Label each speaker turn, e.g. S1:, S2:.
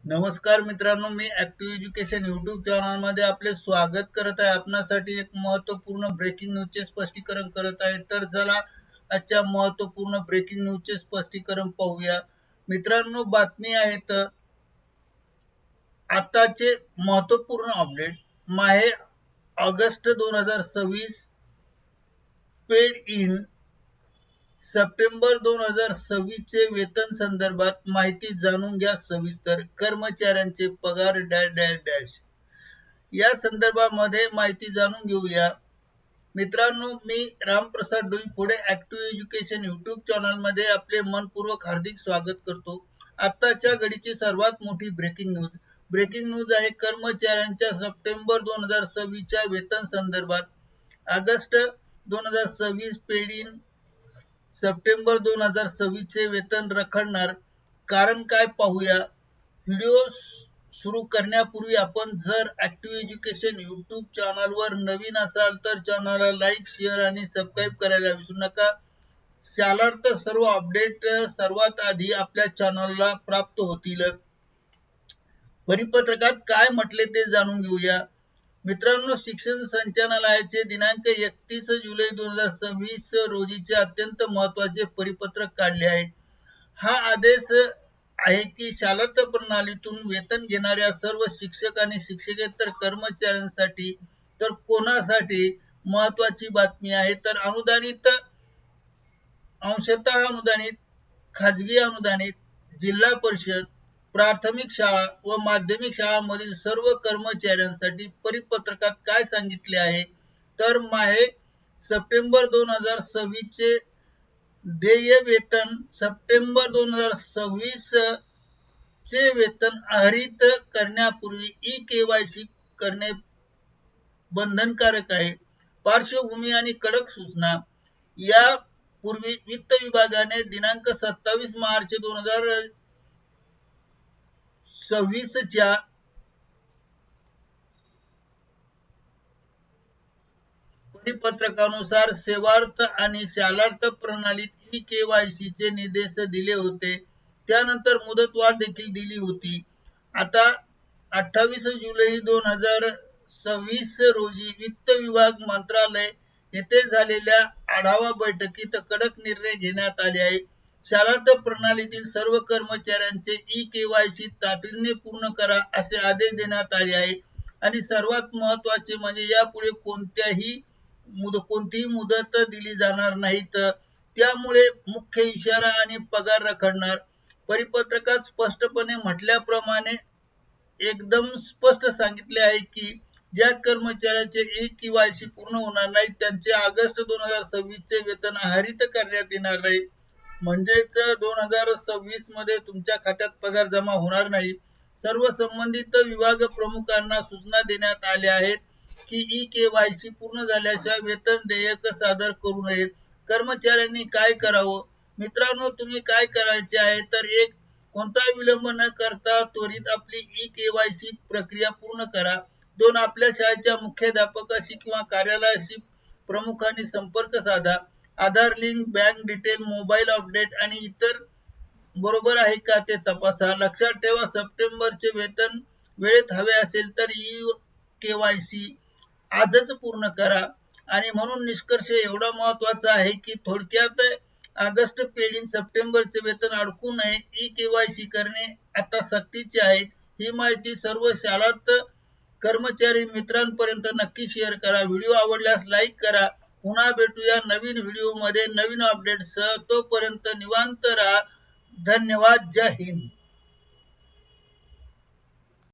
S1: नमस्कार मित्रांनो, मी active education YouTube channel मध्ये आपले स्वागत करत आहे। आपणासाठी एक महत्त्वपूर्ण ब्रेकिंग न्यूजचे स्पष्टीकरण करत आहे। तर चला आजच्या महत्त्वपूर्ण ब्रेकिंग न्यूजचे स्पष्टीकरण पाहूया। मित्रांनो, बातमी आहे तर आताचे महत्त्वपूर्ण अपडेट माहे ऑगस्ट 2026 पेड इन सप्टेंबर 2026 चे वेतन संदर्भात माहिती जाणून घ्या सविस्तर। कर्मचाऱ्यांचे पगार डॅश डॅश डॅश या संदर्भामध्ये माहिती जाणून घेऊया। मित्रांनो, मी Ramprasad Doiphode active education YouTube channel मध्ये आपले मनपूर्वक हार्दिक स्वागत करतो। आताच्या घडीची सर्वात मोठी ब्रेकिंग न्यूज आहे कर्मचाऱ्यांच्या सप्टेंबर 2026 च्या वेतन संदर्भात। ऑगस्ट 2026 पेड इन सप्टेंबर 2026 चे वेतन रखडणार, कारण काय पाहूया। व्हिडिओ सुरू करण्यापूर्वी आपण जर ऍक्टिव्ह एज्युकेशन यूट्यूब चॅनलवर नवीन असाल तर चॅनलला लाईक, शेअर आणि सबस्क्राईब करायला विसरू नका। शालार्थ सर्व अपडेट सर्वात आधी आपल्या चॅनलला प्राप्त होतील। परिपत्रकात काय म्हटले ते जाणून घेऊया। मित्रांनो, शिक्षण संचालनालयाचे दिनांक 31 जुलै 2026 रोजीचे अत्यंत महत्त्वाचे परिपत्रक काढले आहे। हा आदेश आहे की शालार्थ प्रणालीतून वेतन घेणाऱ्या सर्व शिक्षक आणि शिक्षकेतर कर्मचाऱ्यांसाठी तर कोणासाठी महत्त्वाची बातमी आहे तर अनुदानित, अंशतः अनुदानित, खाजगी अनुदानित, जिल्हा परिषद, प्राथमिक शाळा व माध्यमिक शाळांमधील सर्व कर्मचाऱ्यांसाठी परिपत्रकात काय सांगितले आहे तर माहे सप्टेंबर 2026 चे देय वेतन सप्टेंबर 2026 चे वेतन आहरित करण्यापूर्वी ई-केवायसी करणे बंधनकारक आहे। पार्श्वभूमी आणि कडक सूचना। या पूर्वी वित्त विभागाने दिनांक 27 मार्च 2026 च्या परिपत्रकानुसार सेवार्थ आणि शालार्थ प्रणालीत ई-केवायसी चे निर्देश दिले होते। त्यानंतर मुदतवाढ देखील दिली होती। आता 28 जुलै 2026 रोजी वित्त विभाग मंत्रालय येथे झालेल्या आढावा बैठकीत कडक निर्णय घेण्यात आले आहे। शालार्थ प्रणालीतील सर्व कर्मचाऱ्यांचे ई-केवायसी तातडीने पूर्ण करा असे आदेश देण्यात आले आहे। आणि सर्वात महत्त्वाचे म्हणजे यापुढे कोणतीही मुदत दिली जाणार नाही, त्यामुळे मुख्य इशारा आणि पगार रखडणार। परिपत्रकात स्पष्टपणे म्हटल्याप्रमाणे एकदम स्पष्ट सांगितले आहे की ज्या कर्मचाऱ्याचे ई-केवायसी पूर्ण होणार नाही त्यांचे ऑगस्ट 2026 चे वेतन आहरित करण्यात येणार नाही। म्हणजेच 2026 मध्ये तुमच्या खात्यात पगार जमा होणार नाही। सर्व संबंधित विभाग प्रमुखांना सूचना देण्यात आल्या आहेत की ई-केवायसी पूर्ण झाल्याशिवाय वेतन देयक सादर करू नयेत। कर्मचाऱ्यांनी काय करावं? मित्रांनो, तुम्ही काय करायचे आहे तर कोणताही विलंब न करता त्वरित आपली ई-केवायसी प्रक्रिया पूर्ण करा। 2 आपल्या शाळेच्या मुख्याध्यापकाशी किंवा कार्यालयाशी प्रमुखांनी संपर्क साधा। Aadhaar link, bank detail, mobile update आणि इतर बरोबर आहे का ते तपासा। लक्षात ठेवा, सप्टेंबरचे वेतन वेळेत हवे असेल तर ई-केवायसी आजच पूर्ण करा। आणि म्हणून निष्कर्ष एवढा महत्त्वाचा आहे की थोडक्यात ऑगस्ट पेड इन सप्टेंबरचे वेतन अडकू नये, ई-केवायसी करणे आता सक्तीचे आहे। ही माहिती सर्व शालार्थ कर्मचारी मित्रांपर्यंत नक्की शेअर करा। व्हिडिओ आवडल्यास लाईक करा। पुन्हा भेटूया नवीन व्हिडिओमध्ये नवीन अपडेटसह। तोपर्यंत निवांत राहा। धन्यवाद। जय हिंद।